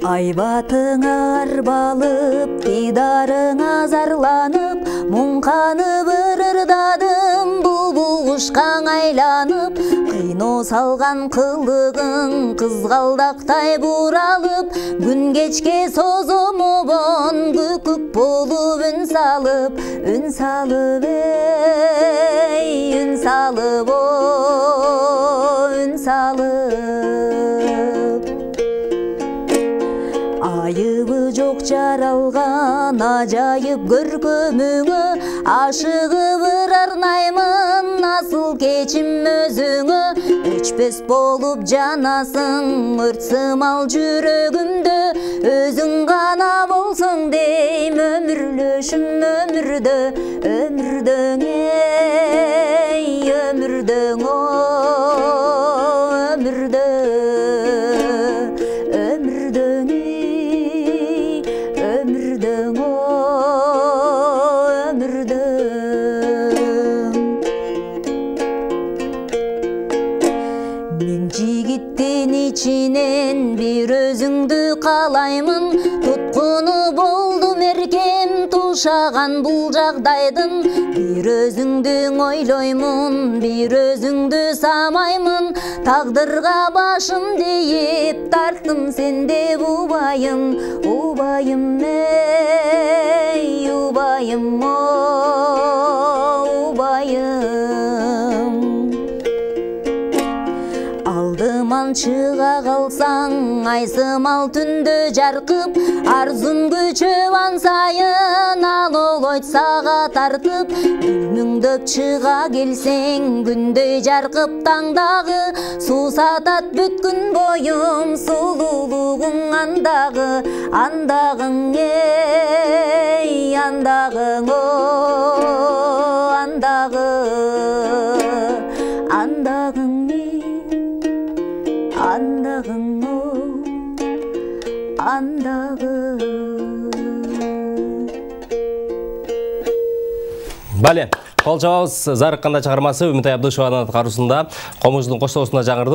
Айбатыңа арбалып, дидарыңа зарланып, мұңқанып ырырдадым, бұлбұл құшқан айланып, қино салған қылығың қызғалдақтай буралып, күн кечке созомобон күкүк болып үн салып, ей, үн салып, үн салып. Айыбы жоқ жаралған ажайып көркөмүңө, ашығып арнаймын насыл кечим өзүңө. Өчпес болып жанасың өртсымал жүрөгүмдө, өзүң гана болсоң дейм өмүрлөшүм өмүрдө, өмүрдөң эй, өмүрдөң о, өмүрдө. Мен жигиттин ичинен бир өзүңдү каалаймын, туткуну болдум эркем тушаган бул жагдайдын. Бир өзүңдү ойлоймун, бир өзүңдү самаймын, тагдырга башым дейип тарттым сенде убайым, убайым эй, убайым о, убайым. Алдыман чыга калсаң, айсымал түндө жаркып, арзум күчөп сайын алолойт сага тартып. Мүңдөп чыга келсең, күндөй жаркып таңдагы, суусатат бүткүн боюм, сулуулугуң андагы, андагың эй, андагың о, андагы, андагың андагың о, андагы. Бале, кол жабабыз Зарыкканда чыгармасы Үмүтай Абдышеванын аткаруусунда Комуздун коштоосунда жаңырды.